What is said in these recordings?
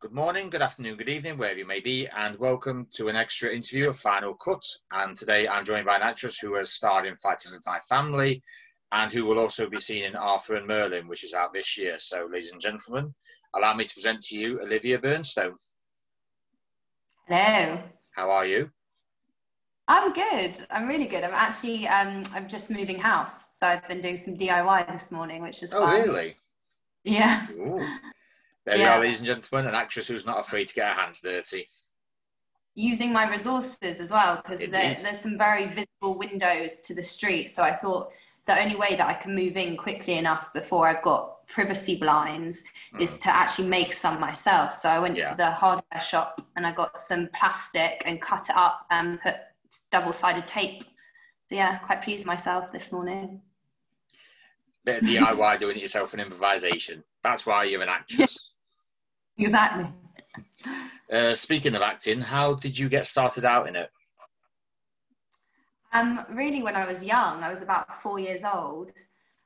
Good morning, good afternoon, good evening, wherever you may be, and welcome to an extra interview of Final Cut. And today I'm joined by an actress who has starred in Fighting With My Family and who will also be seen in Arthur and Merlin, which is out this year. So, ladies and gentlemen, allow me to present to you Olivia Bernstone. Hello. How are you? I'm good. I'm really good. I'm actually, I'm just moving house. So I've been doing some DIY this morning, which is fun. Oh, really? Yeah. Ooh. There we are, ladies and gentlemen, an actress who's not afraid to get her hands dirty. Using my resources as well, because there's some very visible windows to the street. So I thought the only way that I can move in quickly enough before I've got privacy blinds is to actually make some myself. So I went to the hardware shop and I got some plastic and cut it up and put double-sided tape. So yeah, quite pleased with myself this morning. Bit of DIY, doing it yourself, and improvisation. That's why you're an actress. Exactly. Speaking of acting, how did you get started out in it? Really, when I was young, I was about 4 years old.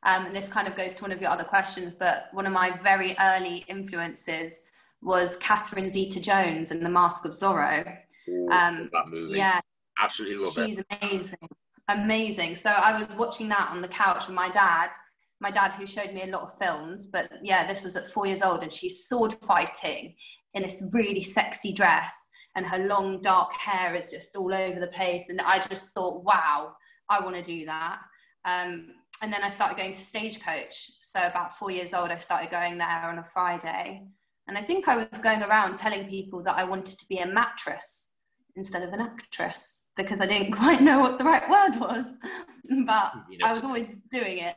And this kind of goes to one of your other questions, but one of my very early influences was Catherine Zeta-Jones in The Mask of Zorro. Ooh, that movie. Yeah. Absolutely love it. She's amazing. Amazing. So I was watching that on the couch with my dad, who showed me a lot of films, but yeah, this was at 4 years old, and she's sword fighting in this really sexy dress, and her long dark hair is just all over the place. And I just thought, wow, I want to do that. And then I started going to Stagecoach. So about 4 years old, I started going there on a Friday. And I think I was going around telling people that I wanted to be a mattress instead of an actress, because I didn't quite know what the right word was, but I was always doing it.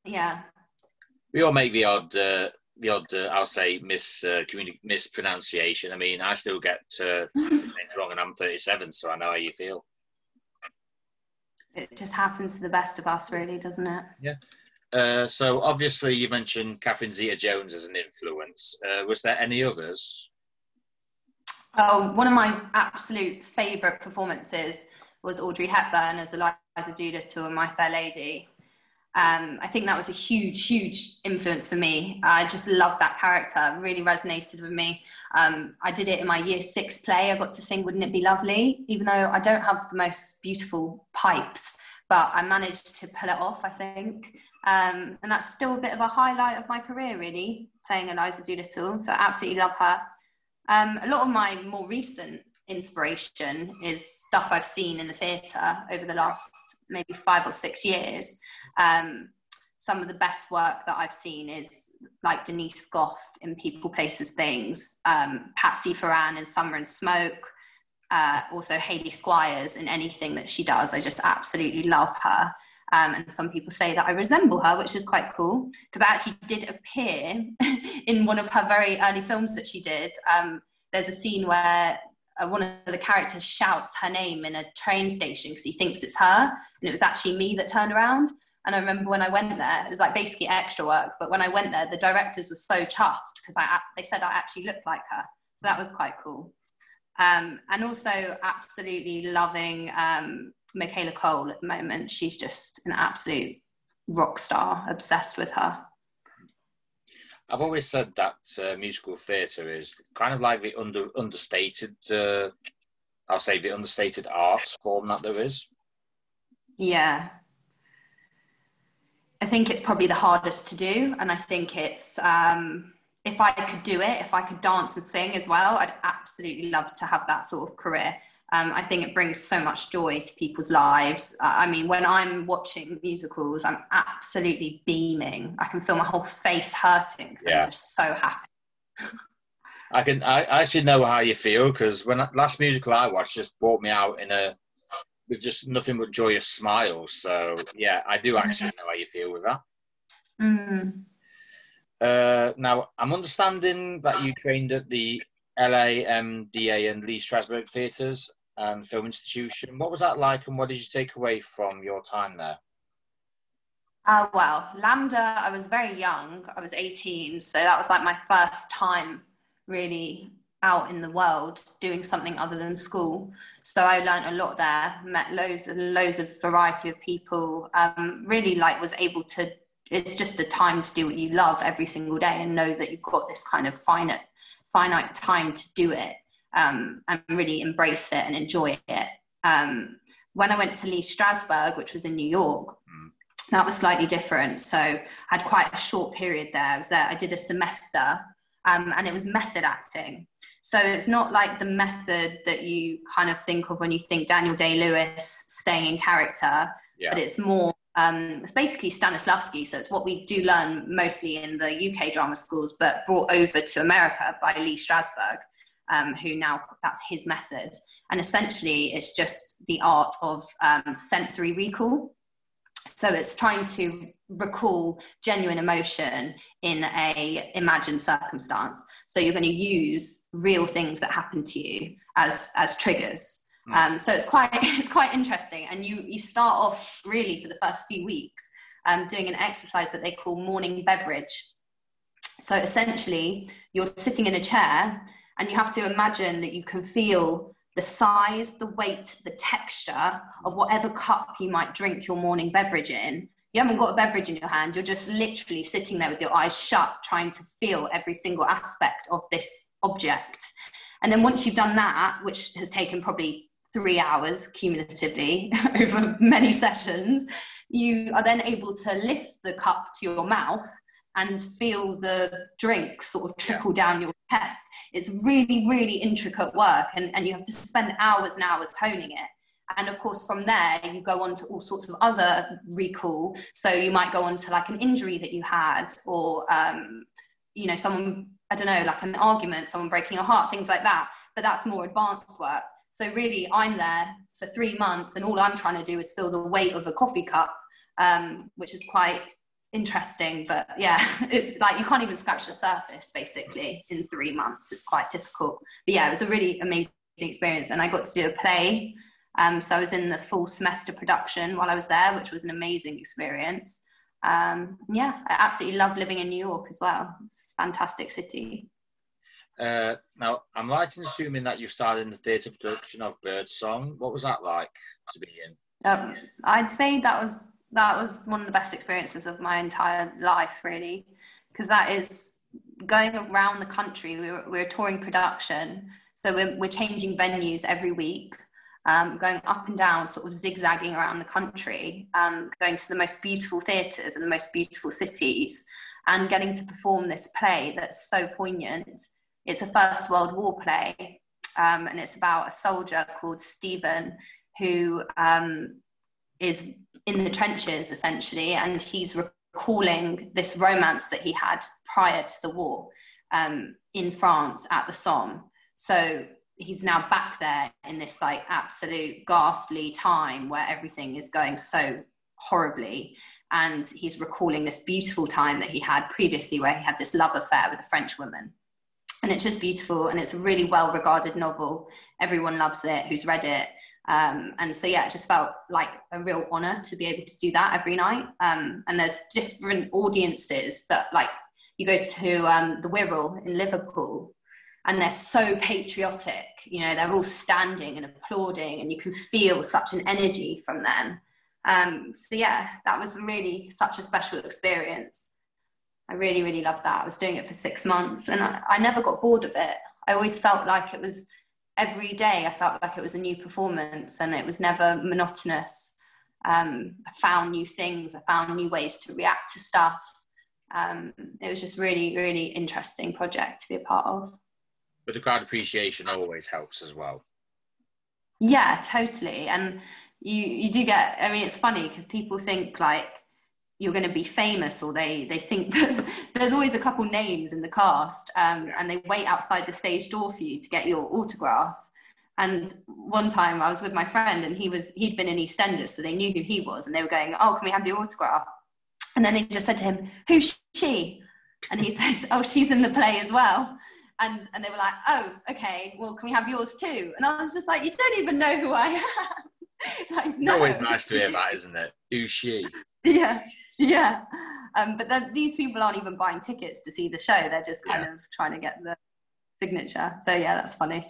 Yeah. We all make the odd I'll say, mispronunciation. I mean, I still get things wrong, and I'm 37, so I know how you feel. It just happens to the best of us, really, doesn't it? Yeah. So obviously you mentioned Catherine Zeta-Jones as an influence. Was there any others? Oh, one of my absolute favourite performances was Audrey Hepburn as Eliza Doolittle in My Fair Lady. I think that was a huge influence for me. I just love that character. It really resonated with me. I did it in my year 6 play. I got to sing Wouldn't It Be Lovely, even though I don't have the most beautiful pipes, but I managed to pull it off, I think. And that's still a bit of a highlight of my career, really, playing Eliza Doolittle. So I absolutely love her. A lot of my more recent inspiration is stuff I've seen in the theatre over the last maybe 5 or 6 years. Some of the best work that I've seen is like Denise Gough in People, Places, Things, Patsy Ferran in Summer and Smoke, also Hayley Squires in anything that she does. I just absolutely love her. And some people say that I resemble her, which is quite cool, because I actually did appear in one of her very early films that she did. There's a scene where one of the characters shouts her name in a train station because he thinks it's her, and it was actually me that turned around. And I remember when I went there, it was like basically extra work, but when I went there, the directors were so chuffed because they said I actually looked like her. So that was quite cool. And also absolutely loving Michaela Cole at the moment. She's just an absolute rock star, obsessed with her. I've always said that musical theatre is kind of like the understated, I'll say the understated arts form that there is. Yeah. I think it's probably the hardest to do. And I think it's, if I could do it, if I could dance and sing as well, I'd absolutely love to have that sort of career. I think it brings so much joy to people's lives. I mean, when I'm watching musicals, I'm absolutely beaming. I can feel my whole face hurting because I'm just so happy. I actually know how you feel, because last musical I watched just brought me out with just nothing but joyous smiles. So yeah, I do actually know how you feel with that. Now, I'm understanding that you trained at the LAMDA and Lee Strasberg Theatres and Film Institution. What was that like, and what did you take away from your time there? Well, LAMDA, I was very young. I was 18, so that was like my first time really out in the world doing something other than school. So I learned a lot there, met loads of variety of people, really was able to, it's just a time to do what you love every single day and know that you've got this kind of finite time to do it, and really embrace it and enjoy it. When I went to Lee Strasberg, which was in New York, that was slightly different. So I had quite a short period there. I was there, I did a semester, and it was method acting. So it's not like the method that you kind of think of when you think Daniel Day-Lewis staying in character, but it's more, it's basically Stanislavski. So it's what we do learn mostly in the UK drama schools, but brought over to America by Lee Strasberg, who now, that's his method. And essentially it's just the art of sensory recall. So it's trying to recall genuine emotion in a imagined circumstance. So you're going to use real things that happen to you as triggers. So it's quite interesting. And you start off really for the first few weeks doing an exercise that they call morning beverage. So essentially you're sitting in a chair and you have to imagine that you can feel the size, the weight, the texture of whatever cup you might drink your morning beverage in. You haven't got a beverage in your hand. You're just literally sitting there with your eyes shut, trying to feel every single aspect of this object. And then once you've done that, which has taken probably 3 hours cumulatively over many sessions, you are then able to lift the cup to your mouth and feel the drink sort of trickle down your chest. It's really, really intricate work, and you have to spend hours and hours honing it. And of course, from there, you go on to all sorts of other recall. So you might go on to like an injury that you had, or, you know, someone, I don't know, like an argument, someone breaking your heart, things like that. But that's more advanced work. So really, I'm there for 3 months, and all I'm trying to do is feel the weight of a coffee cup, which is quite interesting. But yeah, it's like you can't even scratch the surface basically in 3 months. It's quite difficult. But yeah, it was a really amazing experience, and I got to do a play. So I was in the full semester production while I was there, which was an amazing experience. Yeah, I absolutely love living in New York as well. It's a fantastic city. Now, I'm right in assuming that you started in the theatre production of Birdsong. What was that like to be in? I'd say that was one of the best experiences of my entire life, really, because that is going around the country. We're a touring production, so we're changing venues every week, going up and down, sort of zigzagging around the country, going to the most beautiful theatres and the most beautiful cities, and getting to perform this play that's so poignant. It's a First World War play, and it's about a soldier called Stephen who is in the trenches, essentially, and he's recalling this romance that he had prior to the war in France at the Somme. So he's now back there in this like absolute ghastly time where everything is going so horribly, and he's recalling this beautiful time that he had previously where he had this love affair with a French woman. And it's just beautiful, and it's a really well regarded novel. Everyone loves it who's read it. And so yeah, it just felt like a real honor to be able to do that every night. And there's different audiences that, like, you go to the Wirral in Liverpool, and they're so patriotic, you know, they're all standing and applauding, and you can feel such an energy from them. So yeah, that was really such a special experience. I really, really loved that. I was doing it for 6 months, and I never got bored of it. I always felt like it was every day. I felt like it was a new performance, and it was never monotonous. I found new things. I found new ways to react to stuff. It was just really, really interesting project to be a part of. But the crowd appreciation always helps as well. Yeah, totally. And you do get, I mean, it's funny because people think like you're going to be famous, or they think that there's always a couple names in the cast, and they wait outside the stage door for you to get your autograph. And one time I was with my friend, and he'd been in EastEnders, so they knew who he was, and they were going, "Oh, can we have the autograph?" And then they just said to him, "Who's she?" And he said, "Oh, she's in the play as well." And they were like, "Oh, okay, well, can we have yours too?" And I was just like, "You don't even know who I am." Like, it's always nice to hear that, isn't it? Who's she? Yeah. But these people aren't even buying tickets to see the show. They're just kind of trying to get the signature. So yeah, that's funny.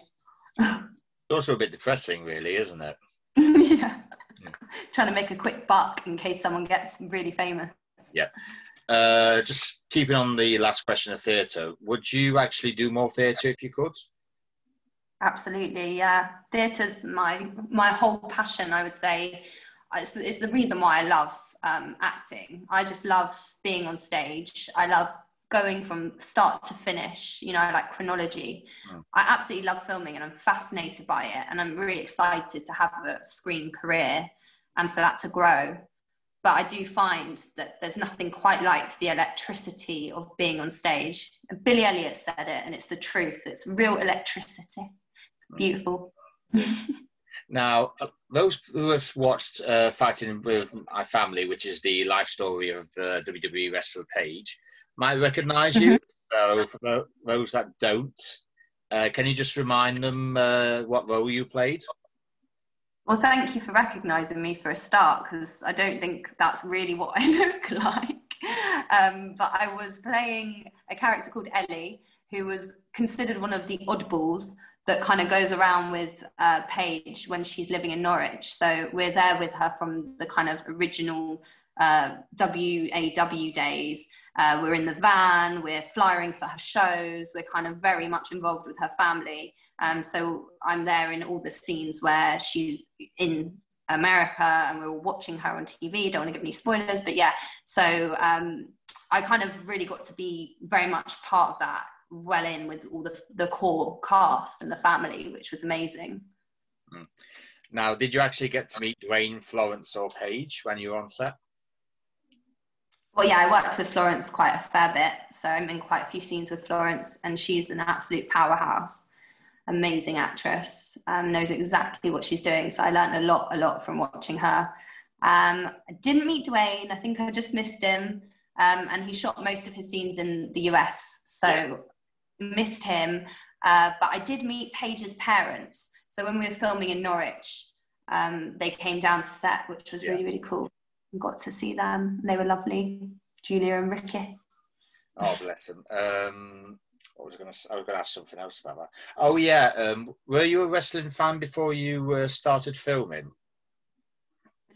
It's also a bit depressing, really, isn't it? Yeah. Trying to make a quick buck in case someone gets really famous. Yeah. Just keeping on the last question of theatre, would you actually do more theatre if you could? Absolutely, yeah. Theatre's my whole passion, I would say. It's the reason why I love acting. I just love being on stage. I love going from start to finish, you know, I like chronology. I absolutely love filming and I'm fascinated by it. And I'm really excited to have a screen career and for that to grow. But I do find that there's nothing quite like the electricity of being on stage. And Billy Elliot said it, and it's the truth. It's real electricity. It's beautiful. Now, those who have watched Fighting with My Family, which is the life story of WWE wrestler Paige, might recognise you. So for those that don't, can you just remind them what role you played? Well, thank you for recognising me for a start, because I don't think that's really what I look like. But I was playing a character called Ellie, who was considered one of the oddballs that kind of goes around with Paige when she's living in Norwich. So we're there with her from the kind of original WAW days. We're in the van, we're flying for her shows, we're kind of very much involved with her family. So I'm there in all the scenes where she's in America and we're watching her on TV. Don't want to give any spoilers, but yeah. So I kind of really got to be very much part of that, well in with all the core cast and the family, which was amazing. Now, did you actually get to meet Dwayne, Florence or Paige when you were on set? Well, yeah, I worked with Florence quite a fair bit. So I'm in quite a few scenes with Florence and she's an absolute powerhouse, amazing actress, knows exactly what she's doing. So I learned a lot from watching her. I didn't meet Dwayne. I think I just missed him. And he shot most of his scenes in the US. So missed him. But I did meet Paige's parents. So when we were filming in Norwich, they came down to set, which was really, really cool. Got to see them. They were lovely, Julia and Ricky. Oh, bless them. I was going to ask something else about that. Oh, yeah. Were you a wrestling fan before you started filming?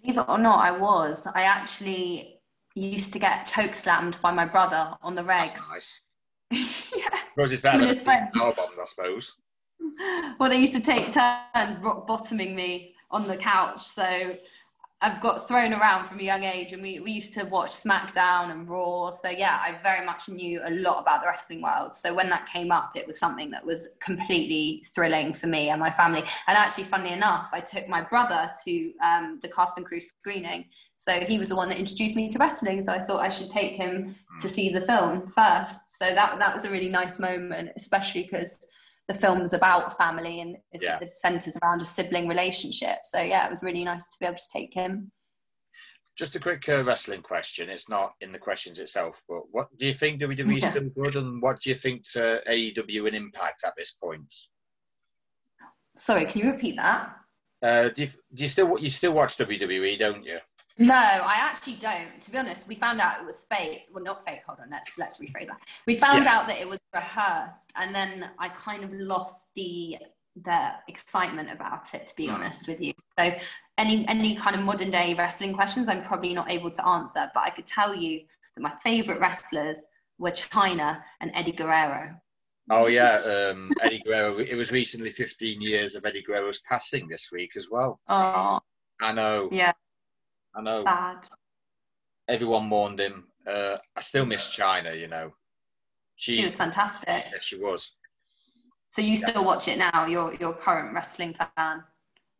Believe it or not, I was. I actually used to get chokeslammed by my brother on the regs. That's nice. Yeah. Because it's better than power bombs, I suppose. Well, they used to take turns rock bottoming me on the couch, so I've got thrown around from a young age, and we used to watch SmackDown and Raw. So yeah, I very much knew a lot about the wrestling world. So when that came up, it was something that was completely thrilling for me and my family. And actually, funnily enough, I took my brother to the cast and crew screening. So he was the one that introduced me to wrestling. So I thought I should take him to see the film first. So that was a really nice moment, especially because the film's about family and it centres around a sibling relationship. So yeah, it was really nice to be able to take him. Just a quick wrestling question. It's not in the questions itself, but what do you think WWE is still good, and what do you think to AEW and Impact at this point? Sorry, can you repeat that? Do you still watch WWE, don't you? No, I actually don't. To be honest, we found out it was fake. Well, not fake. Hold on, let's rephrase that. We found out that it was rehearsed, and then I kind of lost the excitement about it, to be honest with you. So any kind of modern day wrestling questions, I'm probably not able to answer. But I could tell you that my favourite wrestlers were Chyna and Eddie Guerrero. Oh yeah, Eddie Guerrero. It was recently 15 years of Eddie Guerrero's passing this week as well. Oh, I know. Yeah. I know. Sad. Everyone mourned him. I still miss Chyna, you know. She was fantastic. Yeah, she was. So you still watch it now? You're current wrestling fan?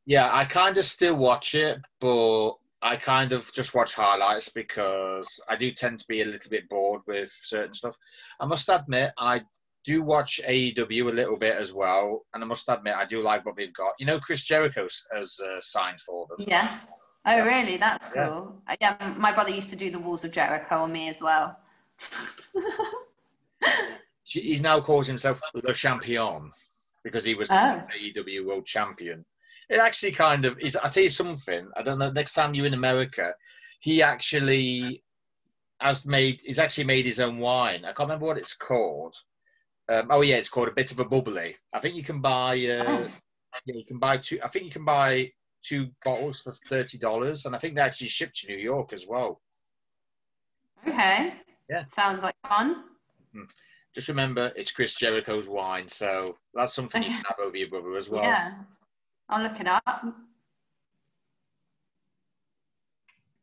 Yeah, I kind of still watch it, but I kind of just watch highlights because I do tend to be a little bit bored with certain stuff. I must admit, I do watch AEW a little bit as well, and I must admit, I do like what they've got. You know, Chris Jericho has signed for them. Yes. Oh, really? That's cool. Yeah, my brother used to do the Walls of Jericho on me as well. He's now calls himself Le Champion because he was the AEW World Champion. It actually kind of is. I'll tell you something. I don't know. Next time you're in America, he actually he's actually made his own wine. I can't remember what it's called. It's called A Bit of a Bubbly. I think you can buy. You can buy two. I think you can buy 2 bottles for $30, and I think they actually ship to New York as well. Okay. Yeah. Sounds like fun. Just remember, it's Chris Jericho's wine, so that's something you Okay. can have over your brother as well. Yeah, I'll look it up.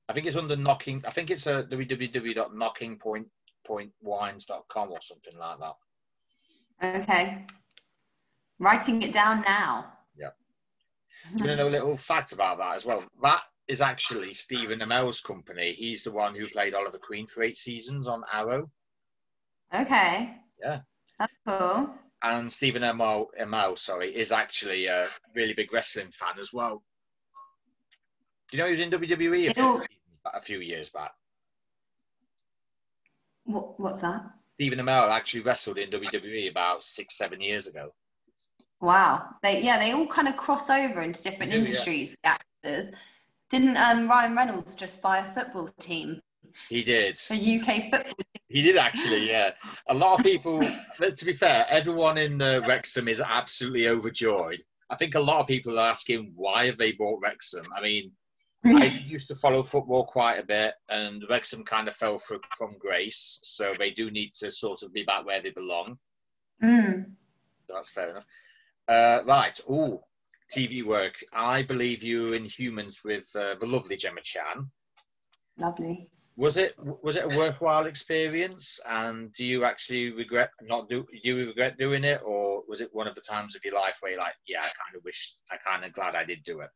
I think it's under knocking. I think it's a www.knockingpointwines.com or something like that. Okay. Writing it down now. Yeah. Do you want to know a little fact about that as well? That is actually Stephen Amell's company. He's the one who played Oliver Queen for 8 seasons on Arrow. Okay. Yeah. That's cool. And Stephen Amell, is actually a really big wrestling fan as well. Do you know he was in WWE a few years back? What's that? Stephen Amell actually wrestled in WWE about 6-7 years ago. Wow. They all kind of cross over into different industries, the actors. Didn't Ryan Reynolds just buy a football team? He did. A UK football team. He did actually, yeah. A lot of people, to be fair, everyone in Wrexham is absolutely overjoyed. I think a lot of people are asking, why have they bought Wrexham? I mean, I used to follow football quite a bit, and Wrexham kind of fell from grace, so they do need to sort of be back where they belong. So that's fair enough. Right. Oh, TV work. I believe you were in Humans with the lovely Gemma Chan. Lovely. Was it a worthwhile experience? And do you actually regret do you regret doing it, or was it one of the times of your life where you're like, yeah, I kind of glad I did do it?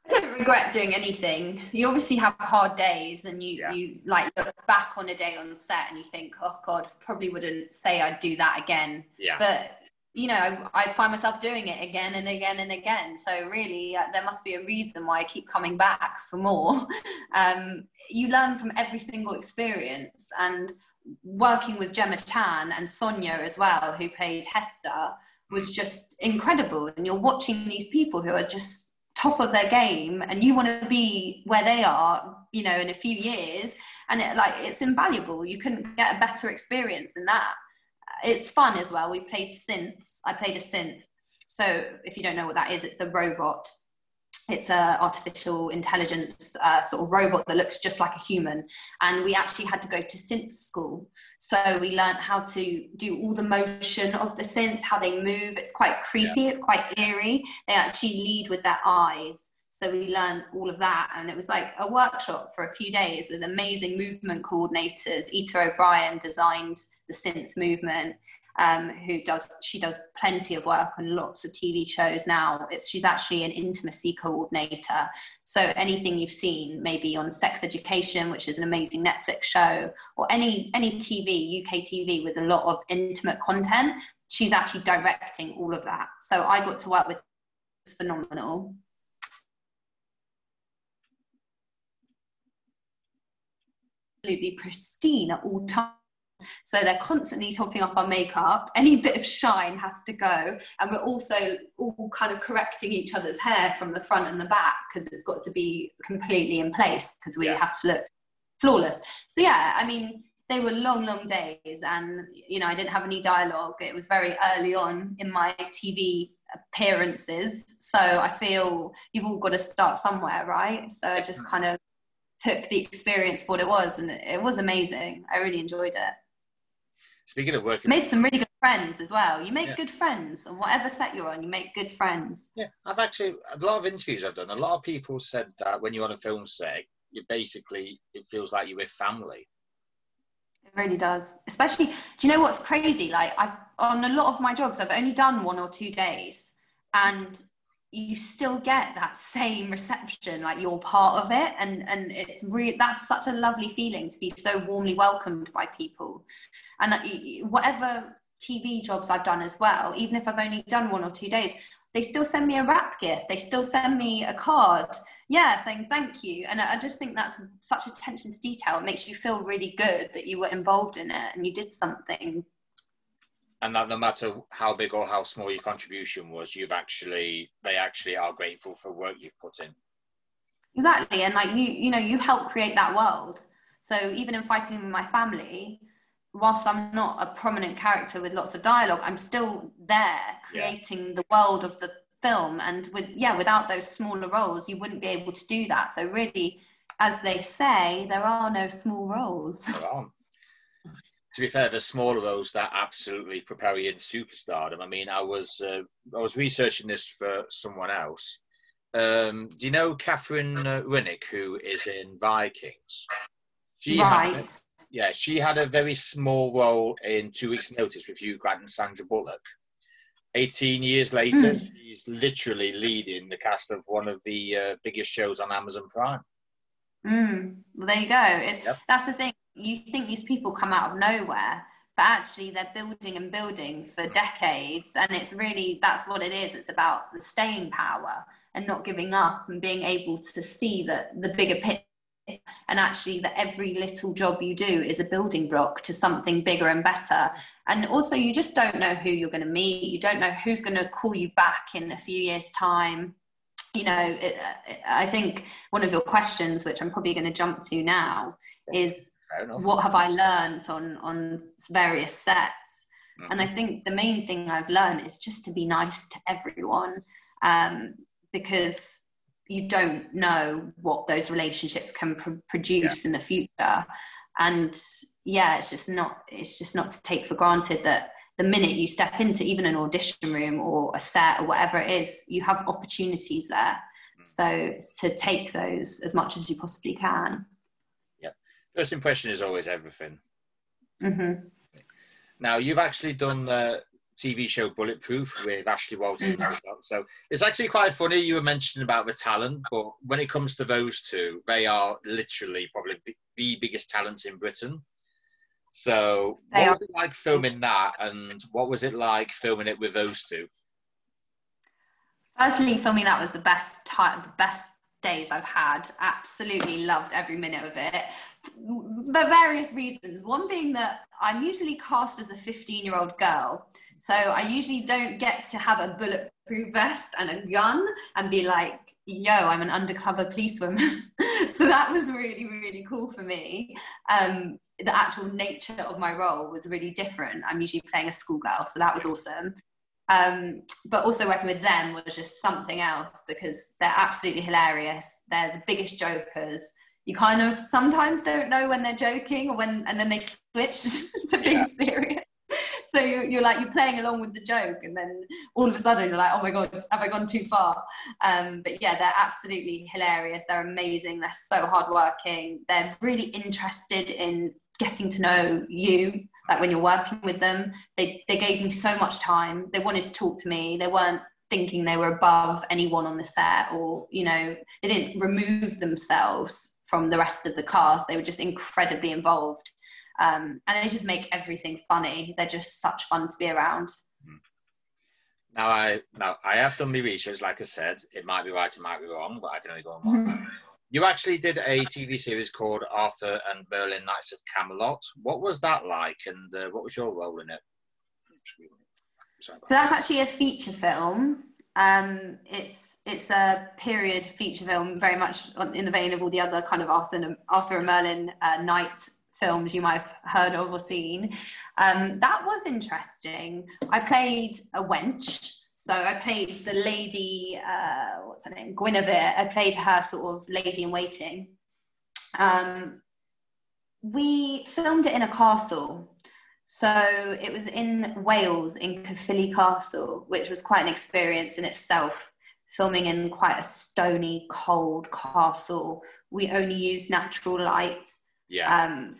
I don't regret doing anything. You obviously have hard days, and you like look back on a day on set and you think, oh God, probably wouldn't say I'd do that again. Yeah. But you know, I find myself doing it again and again and again. So really, there must be a reason why I keep coming back for more. You learn from every single experience, and working with Gemma Chan and Sonia as well, who played Hester, was just incredible. And you're watching these people who are just top of their game, and you want to be where they are, you know, in a few years. And it's invaluable. You couldn't get a better experience than that. It's fun as well. We played synths. I played a synth. So if you don't know what that is, it's a robot. It's a artificial intelligence sort of robot that looks just like a human. And we actually had to go to synth school. So we learned how to do all the motion of the synth, how they move. It's quite creepy. Yeah. It's quite eerie. They actually lead with their eyes. So we learned all of that, and it was like a workshop for a few days with amazing movement coordinators. Ita O'Brien designed the synth movement, she does plenty of work on lots of TV shows now. She's actually an intimacy coordinator. So anything you've seen maybe on Sex Education, which is an amazing Netflix show, or any TV, UK TV with a lot of intimate content, she's actually directing all of that. So I got to work with, it's phenomenal. Absolutely pristine at all times. So they're constantly topping up our makeup. Any bit of shine has to go. And we're also all kind of correcting each other's hair from the front and the back, because it's got to be completely in place, because we have to look flawless. So yeah, I mean, they were long, long days, and, you know, I didn't have any dialogue. It was very early on in my TV appearances. So I feel you've all got to start somewhere, right? So I just kind of took the experience for what it was, and it was amazing. I really enjoyed it. Speaking of working, made some really good friends as well. You make good friends on whatever set you're on. You make good friends. Yeah, I've actually, a lot of interviews I've done, a lot of people said that when you're on a film set, you basically, it feels like you're with family. It really does. Especially, do you know what's crazy? Like, on a lot of my jobs, I've only done 1 or 2 days, and you still get that same reception, like you're part of it, and it's really, that's such a lovely feeling to be so warmly welcomed by people. And whatever TV jobs I've done as well, even if I've only done 1 or 2 days, they still send me a wrap gift, they still send me a card, saying thank you. And I just think that's such attention to detail. It makes you feel really good that you were involved in it and you did something. And that no matter how big or how small your contribution was, they actually are grateful for work you've put in. Exactly. And like you help create that world. So even in Fighting with My Family, whilst I'm not a prominent character with lots of dialogue, I'm still there creating the world of the film. And without those smaller roles, you wouldn't be able to do that. So really, as they say, there are no small roles. There aren't. To be fair, the smaller roles that absolutely propel you into superstardom. I mean, I was researching this for someone else. Do you know Catherine Rinnick, who is in Vikings? Right. She had a very small role in 2 Weeks' Notice with Hugh Grant and Sandra Bullock. 18 years later, she's literally leading the cast of one of the biggest shows on Amazon Prime. Well, there you go. That's the thing. You think these people come out of nowhere, but actually they're building and building for decades. And it's really, that's what it is. It's about the staying power and not giving up and being able to see the bigger picture. And actually that every little job you do is a building block to something bigger and better. And also you just don't know who you're going to meet. You don't know who's going to call you back in a few years' time. You know, I think one of your questions, which I'm probably going to jump to now, is what have I learned on various sets? And I think the main thing I've learned is just to be nice to everyone, because you don't know what those relationships can produce in the future. And it's just not to take for granted that the minute you step into even an audition room or a set or whatever it is, you have opportunities there. So to take those as much as you possibly can. Yeah. First impression is always everything. Now, you've actually done the TV show Bulletproof with Ashley Walton. So it's actually quite funny you were mentioning about the talent, but when it comes to those two, they are literally probably the biggest talents in Britain. So what was it like filming that, and what was it like filming it with those two? Firstly, filming that was the best days I've had. Absolutely loved every minute of it. For various reasons. One being that I'm usually cast as a 15-year-old girl. So I usually don't get to have a bulletproof vest and a gun and be like, yo, I'm an undercover policewoman. So that was really, really cool for me. The actual nature of my role was really different. I'm usually playing a schoolgirl, so that was awesome. But also working with them was just something else because they're absolutely hilarious. They're the biggest jokers. You kind of sometimes don't know when they're joking and then they switch to being serious. So you're playing along with the joke, and then all of a sudden you're like, oh my God, have I gone too far? But yeah, they're absolutely hilarious. They're amazing. They're so hardworking. They're really interested in getting to know you. Like when you're working with them, they gave me so much time. They wanted to talk to me. They weren't thinking they were above anyone on the set, or, you know, they didn't remove themselves from the rest of the cast. They were just incredibly involved. And they just make everything funny. They're just such fun to be around. Now I have done my research, like I said. It might be right, it might be wrong, but I can only go on one. You actually did a TV series called Arthur and Merlin Knights of Camelot. What was that like, and what was your role in it? So that's actually a feature film. It's a period feature film, very much in the vein of all the other kind of Arthur and Merlin Knight films you might have heard of or seen. That was interesting. I played a wench. So I played the lady, what's her name? Guinevere. I played her sort of lady in waiting. We filmed it in a castle. So it was in Wales, in Caerphilly Castle, which was quite an experience in itself, filming in quite a stony, cold castle. We only used natural light. Yeah.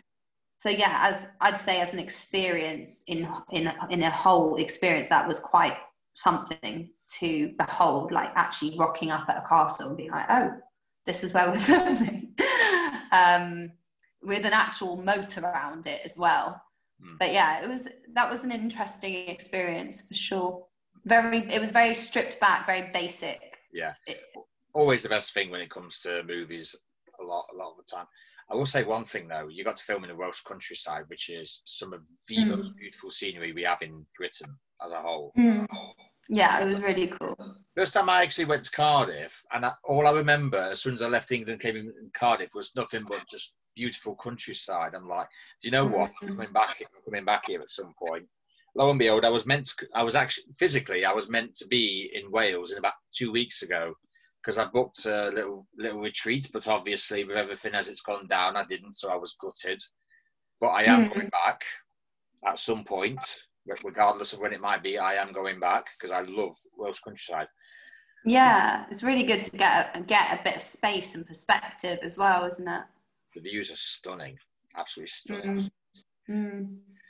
So yeah, as I'd say, as an experience in a whole experience, that was quite something to behold, like actually rocking up at a castle and being like, oh, this is where we're filming, with an actual moat around it as well. But yeah, that was an interesting experience for sure. It was very stripped back, very basic. Yeah, always the best thing when it comes to movies. A lot of the time. I will say one thing though: you got to film in the Welsh countryside, which is some of the most beautiful scenery we have in Britain as a whole. Yeah, it was really cool. First time I actually went to Cardiff, and all I remember as soon as I left England, came in Cardiff, was nothing but just beautiful countryside. I'm like, do you know what? I'm coming back here at some point. Lo and behold, I was meant to be in Wales in about 2 weeks ago, because I booked a little retreat, but obviously with everything as it's gone down, I didn't, so I was gutted. But I am going back at some point, regardless of when it might be. I am going back because I love Welsh countryside. Yeah, it's really good to get a bit of space and perspective as well, isn't it? The views are stunning, absolutely stunning.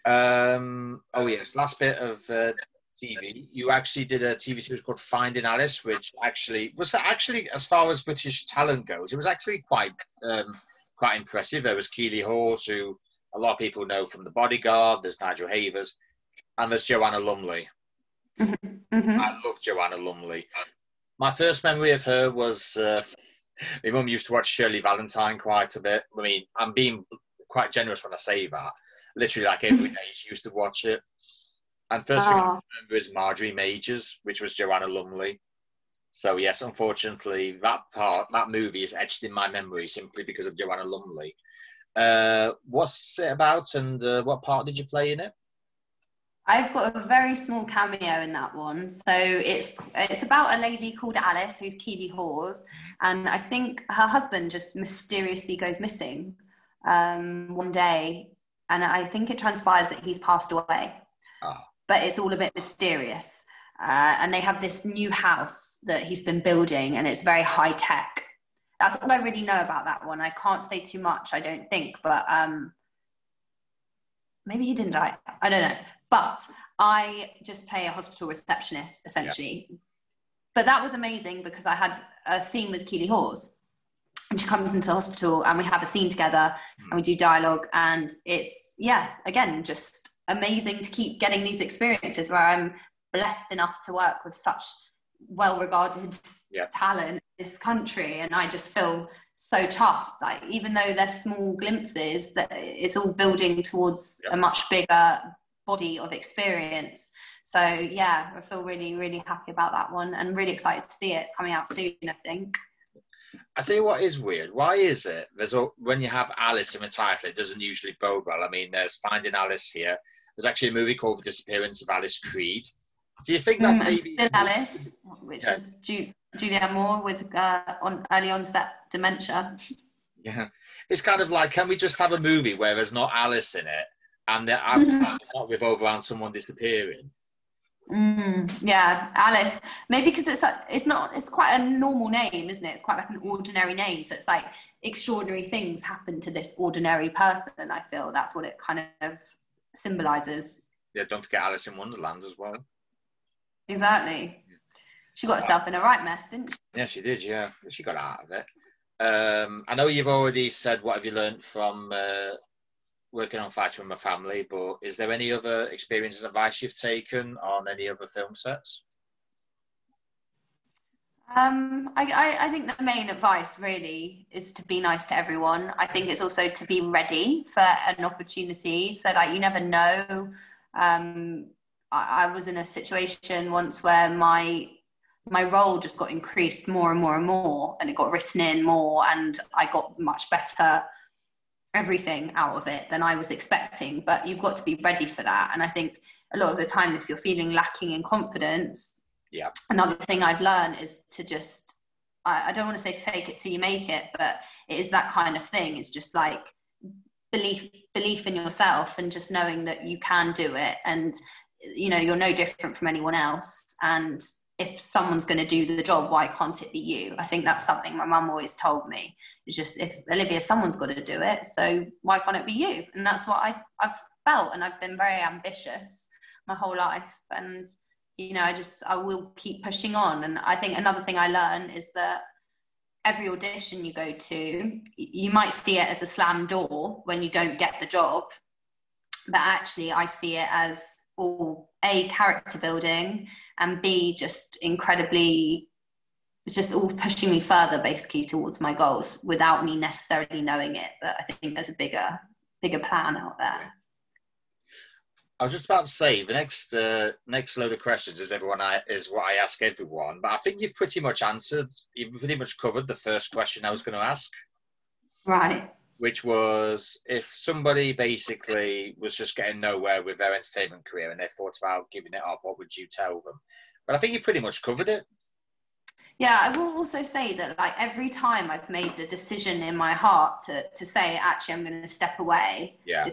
Oh yes, last bit of TV. You actually did a TV series called Finding Alice, which actually was as far as British talent goes, it was actually quite impressive. There was Keely Hawes, who a lot of people know from The Bodyguard. There's Nigel Havers, and there's Joanna Lumley. I love Joanna Lumley. My first memory of her was my mum used to watch Shirley Valentine quite a bit. I mean, I'm being quite generous when I say that. Literally, like every day, she used to watch it. And first thing I remember is Marjorie Majors, which was Joanna Lumley. So yes, unfortunately, that movie is etched in my memory simply because of Joanna Lumley. What's it about, and what part did you play in it? I've got a very small cameo in that one. So it's about a lady called Alice, who's Keely Hawes, and I think her husband just mysteriously goes missing one day, and I think it transpires that he's passed away. But it's all a bit mysterious. And they have this new house that he's been building, and it's very high tech. That's all I really know about that one. I can't say too much, I don't think, but maybe he didn't die. I don't know. But I just play a hospital receptionist, essentially. Yeah. But that was amazing because I had a scene with Keely Hawes, and she comes into the hospital and we have a scene together and we do dialogue, and it's, again, just amazing to keep getting these experiences where I'm blessed enough to work with such well-regarded talent in this country, and I just feel so chuffed. Like, even though they're small glimpses, that it's all building towards a much bigger body of experience. So I feel really, really happy about that one and really excited to see it. It's coming out soon, I think. I tell you what is weird. Why is it when you have Alice in the title, it doesn't usually bode well? I mean, there's Finding Alice here. There's actually a movie called The Disappearance of Alice Creed. Do you think that maybe Still Alice, which is Julianne Moore with early onset dementia? Yeah, it's kind of like, can we just have a movie where there's not Alice in it, and the advertising not revolve around someone disappearing? Alice. Maybe because it's quite a normal name, isn't it? It's quite like an ordinary name. So it's like extraordinary things happen to this ordinary person. I feel that's what it kind of symbolizes. Yeah, don't forget Alice in Wonderland as well. Exactly. She got herself in a right mess, didn't she? Yeah, she did, yeah. She got out of it. I know you've already said what have you learned from working on Fighting with My Family, but is there any other experience and advice you've taken on any other film sets? I think the main advice really is to be nice to everyone. I think it's also to be ready for an opportunity. So like, you never know. I was in a situation once where my role just got increased more and more and more, and it got written in more, and I got much better everything out of it than I was expecting. But you've got to be ready for that. And I think a lot of the time, if you're feeling lacking in confidence, another thing I've learned is to just, I don't want to say fake it till you make it, but it is that kind of thing. It's just like belief in yourself, and just knowing that you can do it, and you're no different from anyone else. And if someone's going to do the job, why can't it be you? I think that's something my mum always told me. It's just, if Olivia, someone's got to do it, so why can't it be you? And that's what I've felt, and I've been very ambitious my whole life, and I will keep pushing on. And I think another thing I learned is that every audition you go to, you might see it as a slam door when you don't get the job, but actually I see it as all A, character building, and B, just incredibly, it's just all pushing me further basically towards my goals without me necessarily knowing it. But I think there's a bigger plan out there. I was just about to say, the next load of questions is what I ask everyone, but I think you've pretty much covered the first question I was going to ask. Right. Which was, if somebody basically was just getting nowhere with their entertainment career and they thought about giving it up, what would you tell them? But I think you pretty much covered it. Yeah, I will also say that like every time I've made a decision in my heart to say, actually, I'm going to step away, Yeah.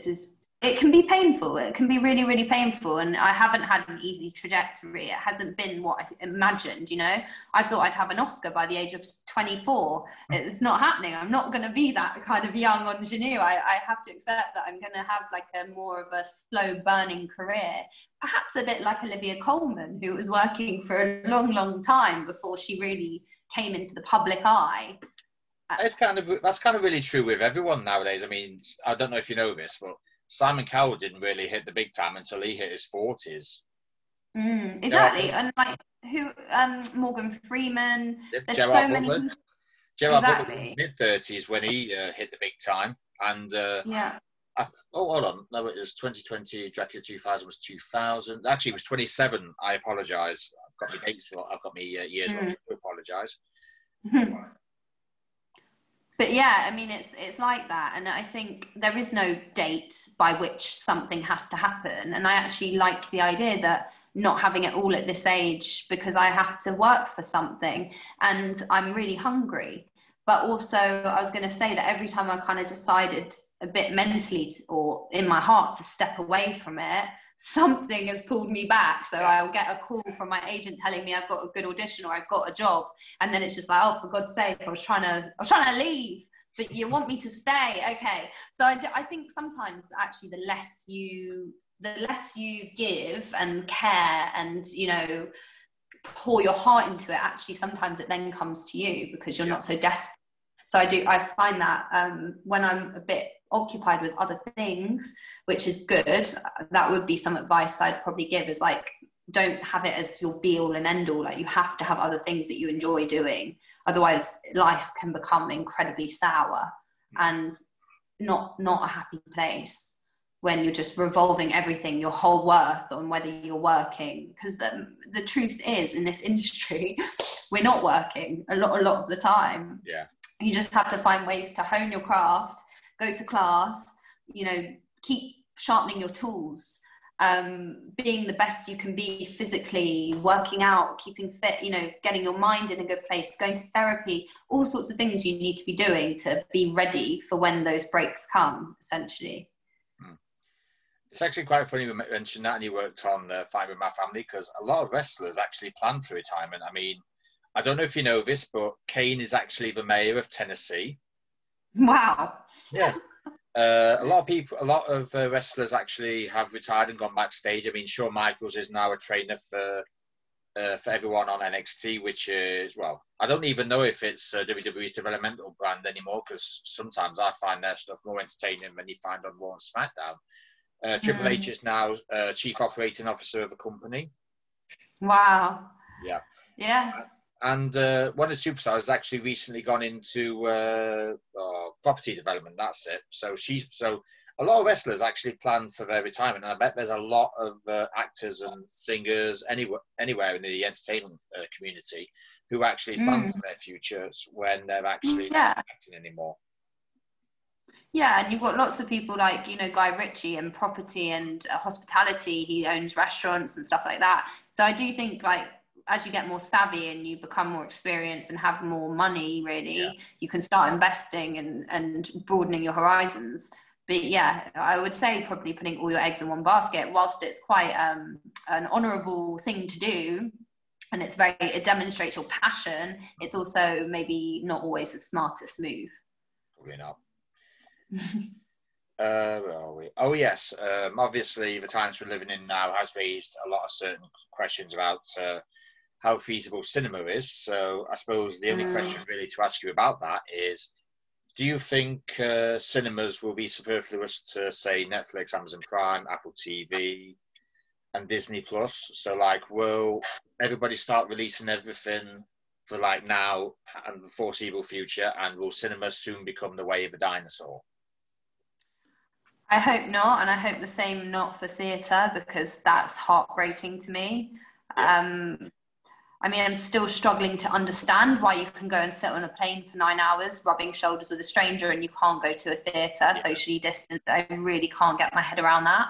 it can be painful. It can be really, really painful. And I haven't had an easy trajectory. It hasn't been what I imagined, you know. I thought I'd have an Oscar by the age of 24. It's not happening. I'm not going to be that kind of young ingenue. I have to accept that I'm going to have like a more of a slow burning career. Perhaps a bit like Olivia Colman, who was working for a long, long time before she really came into the public eye. That's kind of really true with everyone nowadays. I mean, I don't know if you know this, but Simon Cowell didn't really hit the big time until he hit his 40s. Exactly. And like who Morgan Freeman, there's Gerard so Butler. many. Gerard Butler was in Exactly. his mid-30s when he hit the big time. And Yeah. hold on. No, it was 2020. Dracula 2000 was 2000. Actually, it was 27. I apologise. I've got my dates. I've got my years wrong. So I apologise. But yeah, I mean, it's like that. And I think there is no date by which something has to happen. And I actually like the idea that not having it all at this age, because I have to work for something and I'm really hungry. But also, I was going to say that every time I kind of decided a bit mentally or in my heart to step away from it, something has pulled me back. So I'll get a call from my agent telling me I've got a good audition or I've got a job, and then it's just like, oh, for God's sake, I was trying to leave, but you want me to stay. Okay. So I think sometimes actually the less you give and care and, you know, pour your heart into it, actually sometimes it then comes to you because you're not so desperate. So I find that when I'm a bit occupied with other things, which is good, that would be some advice I'd probably give, is like, don't have it as your be all and end all. Like, you have to have other things that you enjoy doing. Otherwise life can become incredibly sour and not a happy place when you're just revolving everything, your whole worth, on whether you're working. Because the truth is, in this industry, we're not working a lot of the time. Yeah. You just have to find ways to hone your craft, go to class, you know, keep sharpening your tools, being the best you can be physically, working out, keeping fit, you know, getting your mind in a good place, going to therapy, all sorts of things you need to be doing to be ready for when those breaks come, essentially. It's actually quite funny you mentioned that, and you worked on Fight With My Family, because a lot of wrestlers actually plan for retirement. I mean, I don't know if you know this, but Kane is actually the mayor of Tennessee. Wow. Yeah. A lot of wrestlers actually have retired and gone backstage. I mean, Shawn Michaels is now a trainer for everyone on NXT, which is, well, I don't even know if it's WWE's developmental brand anymore, because sometimes I find their stuff more entertaining than you find on Raw and SmackDown. Triple H is now chief operating officer of the company. Wow. Yeah. Yeah. And one of the superstars has actually recently gone into property development. That's it. So a lot of wrestlers actually plan for their retirement, and I bet there's a lot of actors and singers anywhere in the entertainment community who actually plan for their futures when they're actually not acting anymore. Yeah, and you've got lots of people like, you know, Guy Ritchie in property and hospitality. He owns restaurants and stuff like that. So I do think, like, as you get more savvy and you become more experienced and have more money, really, you can start investing and broadening your horizons. But yeah, I would say probably putting all your eggs in one basket, whilst it's quite an honourable thing to do, and it demonstrates your passion, it's also maybe not always the smartest move. Probably not. Where are we? Oh yes, obviously the times we're living in now has raised a lot of certain questions about how feasible cinema is. So I suppose the only question really to ask you about that is, do you think cinemas will be superfluous to, say, Netflix, Amazon Prime, Apple TV and Disney Plus? So like, will everybody start releasing everything for like now and the foreseeable future, and will cinema soon become the way of the dinosaur? I hope not, and I hope the same not for theatre, because that's heartbreaking to me. Yeah. I mean, I'm still struggling to understand why you can go and sit on a plane for 9 hours rubbing shoulders with a stranger and you can't go to a theatre socially distant. I really can't get my head around that.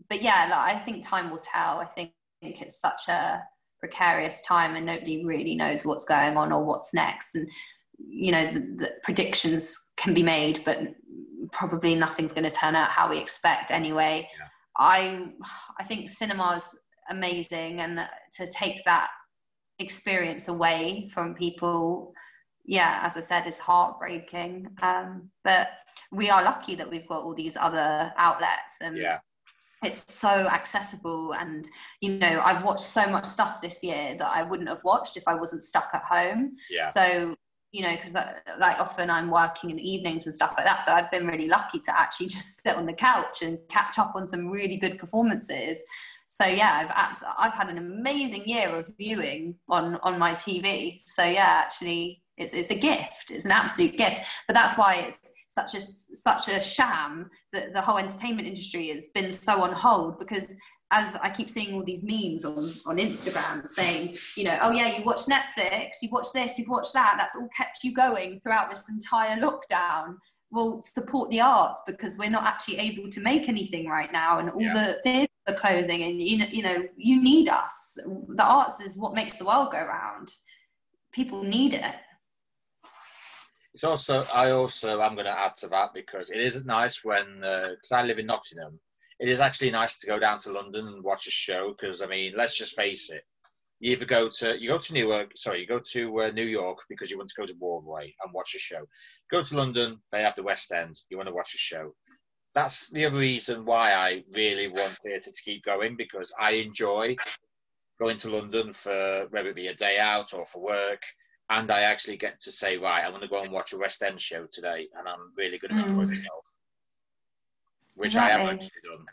But yeah, like, I think time will tell. I think it's such a precarious time, and nobody really knows what's going on or what's next. And you know, the predictions can be made, but probably nothing's going to turn out how we expect anyway. Yeah. I think cinema's amazing, and to take that experience away from people, yeah, as I said, is heartbreaking. But we are lucky that we've got all these other outlets, and yeah, it's so accessible. And you know, I've watched so much stuff this year that I wouldn't have watched if I wasn't stuck at home. Yeah. So you know, because like often I'm working in the evenings and stuff like that, so I've been really lucky to actually just sit on the couch and catch up on some really good performances. So yeah, I've had an amazing year of viewing on my TV. So yeah, actually it's a gift. It's an absolute gift. But that's why it's such a sham that the whole entertainment industry has been so on hold, because as I keep seeing all these memes on Instagram saying, you know, oh yeah, you watch Netflix, you've watched this, you've watched that, that's all kept you going throughout this entire lockdown. Well, support the arts, because we're not actually able to make anything right now, and all the theatres are closing, and you know, you need us. The arts is what makes the world go round. People need it. It's also, I'm going to add to that, because it is nice when, because I live in Nottingham, it is actually nice to go down to London and watch a show, because I mean, let's just face it, you go to New York because you want to go to Broadway and watch a show. Go to London, they have the West End, you want to watch a show. That's the other reason why I really want theatre to keep going, because I enjoy going to London for whether it be a day out or for work, and I actually get to say, right, I'm going to go and watch a West End show today, and I'm really going to enjoy myself. Which exactly. I have actually done.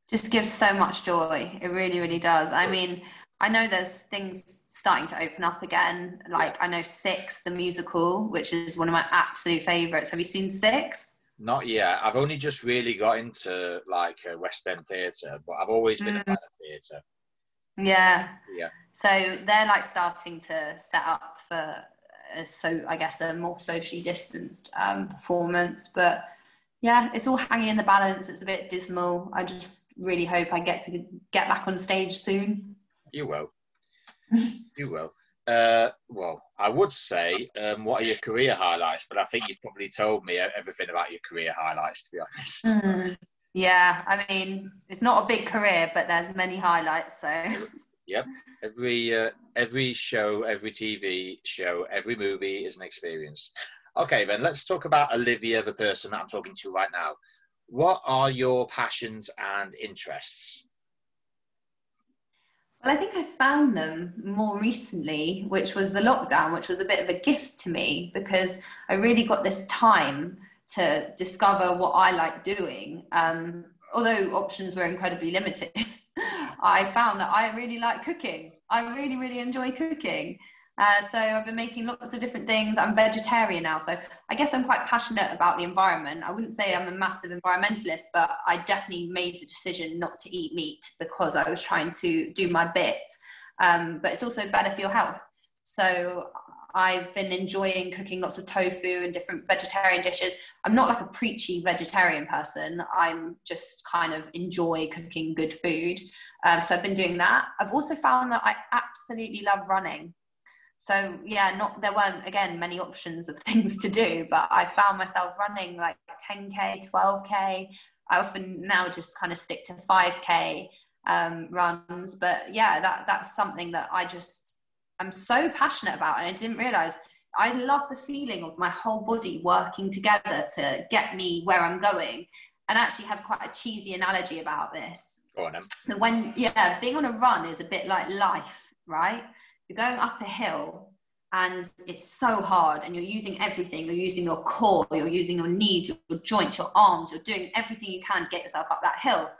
Just gives so much joy. It really, really does. I mean, I know there's things starting to open up again. Like, I know Six, the musical, which is one of my absolute favourites. Have you seen Six? Not yet. I've only just really got into, like, West End theatre, but I've always been a fan of theatre. Yeah. Yeah. So they're, like, starting to set up for, I guess, a more socially distanced performance. But yeah, it's all hanging in the balance. It's a bit dismal. I just really hope I get back on stage soon. You will. You will. Well, I would say, what are your career highlights? But I think you've probably told me everything about your career highlights, to be honest. Yeah, I mean, it's not a big career, but there's many highlights. So. Yep. Every show, every TV show, every movie is an experience. Okay, then let's talk about Olivia, the person that I'm talking to right now. What are your passions and interests? Well, I think I found them more recently, which was the lockdown, which was a bit of a gift to me, because I really got this time to discover what I like doing. Although options were incredibly limited, I found that I really like cooking. I really, really enjoy cooking. So I've been making lots of different things. I'm vegetarian now, so I guess I'm quite passionate about the environment. I wouldn't say I'm a massive environmentalist, but I definitely made the decision not to eat meat because I was trying to do my bit. But it's also better for your health. So I've been enjoying cooking lots of tofu and different vegetarian dishes. I'm not like a preachy vegetarian person. I'm just kind of enjoy cooking good food. So I've been doing that. I've also found that I absolutely love running. So yeah, there weren't, again, many options of things to do, but I found myself running like 10K, 12K. I often now just kind of stick to 5K runs. But yeah, that's something that I'm so passionate about. And I didn't realize, I love the feeling of my whole body working together to get me where I'm going. And I actually have quite a cheesy analogy about this. Go on, then. Being on a run is a bit like life, right? You're going up a hill and it's so hard, and you're using everything. You're using your core, you're using your knees, your joints, your arms, you're doing everything you can to get yourself up that hill.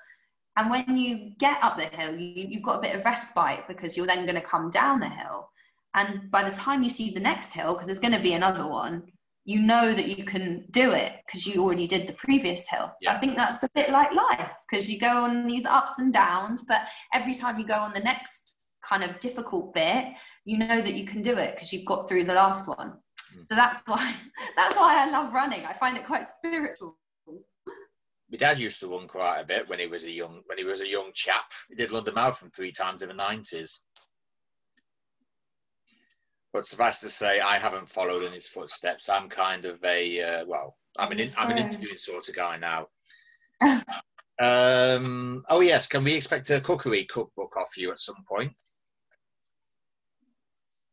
And when you get up the hill, you've got a bit of respite, because you're then going to come down the hill. And by the time you see the next hill, because there's going to be another one, you know that you can do it because you already did the previous hill. So I think that's a bit like life, because you go on these ups and downs, but every time you go on the next kind of difficult bit, you know that you can do it because you've got through the last one. So that's why I love running. I find it quite spiritual. My dad used to run quite a bit when he was a young chap. He did London Marathon 3 times in the 90s. But suffice to say, I haven't followed in his footsteps. I'm kind of I'm an interviewing sort of guy now. Oh yes, can we expect a cookery cookbook off you at some point?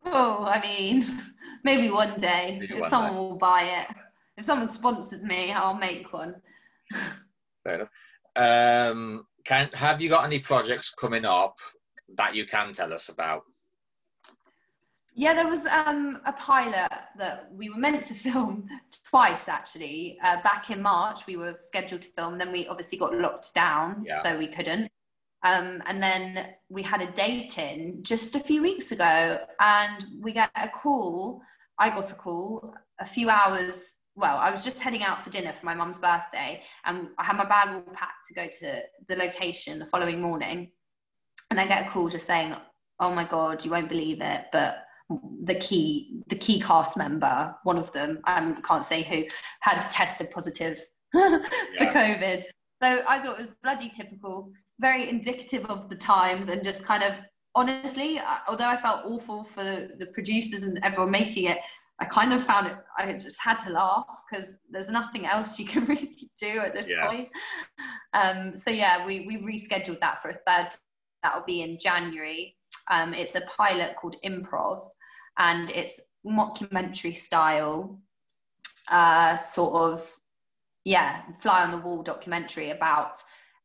Oh, I mean, maybe one day, if someone will buy it. If someone sponsors me, I'll make one. Fair enough. Have you got any projects coming up that you can tell us about? Yeah, there was a pilot that we were meant to film twice, actually. Back in March, we were scheduled to film. Then we obviously got locked down, so we couldn't. And then we had a date in just a few weeks ago, and we got a call. I got a call a few hours. Well, I was just heading out for dinner for my mum's birthday, and I had my bag all packed to go to the location the following morning. And I get a call just saying, "Oh my God, you won't believe it, but the key cast member, one of them, I can't say who, had tested positive for COVID." So I thought it was bloody typical, very indicative of the times, and just kind of, honestly, although I felt awful for the producers and everyone making it, I kind of found it, I just had to laugh because there's nothing else you can really do at this point. So yeah, we rescheduled that for a third. That'll be in January. It's a pilot called Improv, and it's mockumentary style, sort of, fly on the wall documentary about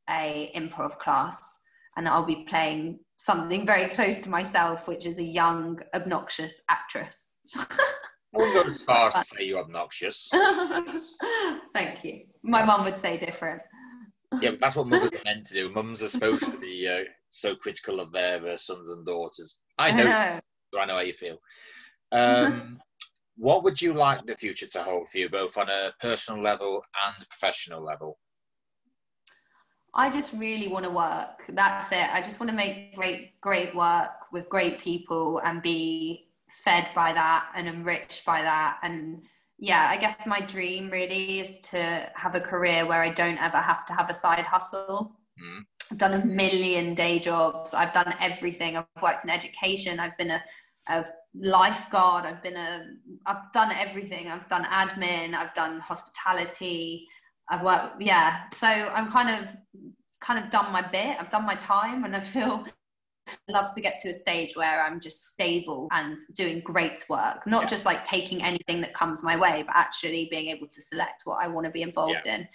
a improv class. And I'll be playing something very close to myself, which is a young, obnoxious actress. I wouldn't go as far as to say you're obnoxious. Thank you. My mum would say different. Yeah, but that's what mothers are meant to do. Mums are supposed to be so critical of their sons and daughters. I know how you feel. What would you like the future to hold for you, both on a personal level and professional level? I just really want to work. That's it. I just want to make great work with great people and be fed by that and enriched by that. And yeah, I guess my dream really is to have a career where I don't ever have to have a side hustle. I've done a million day jobs. I've done everything. I've worked in education. I've been a lifeguard. I've done everything. I've done admin. I've done hospitality. I've worked, so I'm kind of done my bit. I've done my time, and I feel I'd love to get to a stage where I'm just stable and doing great work, not just like taking anything that comes my way, but actually being able to select what I want to be involved in.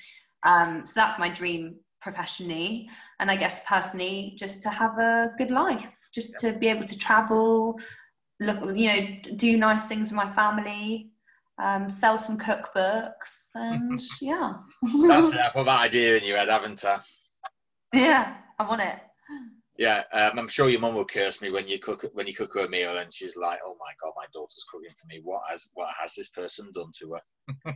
So that's my dream professionally, and I guess personally, just to have a good life, just to be able to travel, look, do nice things with my family. Sell some cookbooks, and That's it. I put that idea in your head, haven't I? Yeah, I want it. Yeah, I'm sure your mum will curse me when you cook her a meal, and she's like, "Oh my God, my daughter's cooking for me. What has this person done to her?"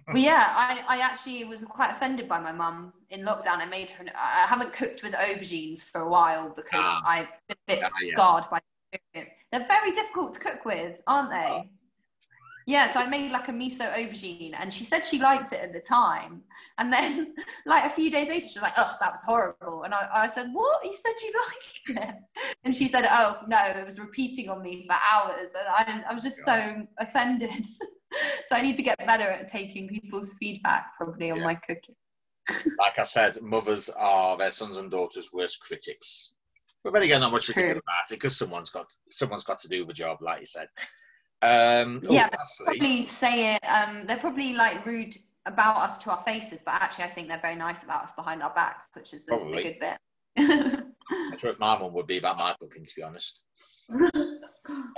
Well, yeah, I actually was quite offended by my mum in lockdown. I haven't cooked with aubergines for a while because I've been a bit scarred by the experience. They're very difficult to cook with, aren't they? Yeah, so I made like a miso aubergine, and she said she liked it at the time. And then like a few days later, she was like, "Oh, that was horrible." And I said, "What? You said you liked it?" And she said, "Oh, no, it was repeating on me for hours." And I was just so offended. So I need to get better at taking people's feedback probably on my cooking. Like I said, mothers are their sons and daughters' worst critics. But then again, not much we can do about it, because someone's got to do the job, like you said. Probably say it. They're probably like rude about us to our faces, but actually I think they're very nice about us behind our backs, which is the good bit. I'm sure if my mum would be about my cooking, to be honest.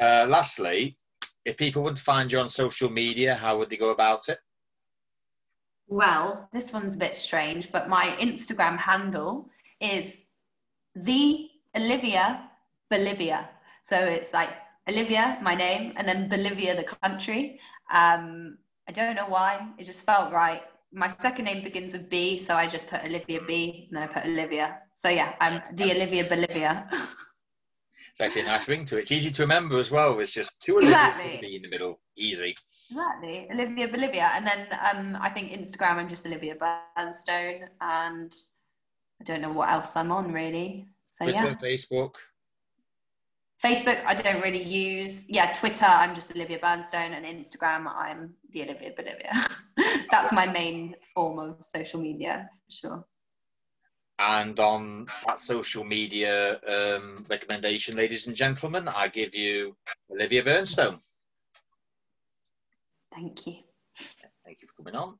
Lastly, if people want to find you on social media, how would they go about it? Well, this one's a bit strange, but my Instagram handle is the Olivia Bolivia. So it's like Olivia, my name, and then Bolivia, the country. I don't know why. It just felt right. My second name begins with B, so I just put Olivia B, and then I put Olivia. So yeah, I'm the Olivia Bolivia. It's actually a nice ring to it. It's easy to remember as well. It's just two Exactly. Olivias in the middle. Easy. Exactly. Olivia Bolivia. And then I think Instagram, I'm just Olivia Bernstone. And I don't know what else I'm on, really. So, Twitter, yeah. Facebook. Facebook, I don't really use. Yeah, Twitter, I'm just Olivia Bernstone. And Instagram, I'm the Olivia Bolivia. That's my main form of social media, for sure. And on that social media recommendation, ladies and gentlemen, I give you Olivia Bernstone. Thank you. Thank you for coming on.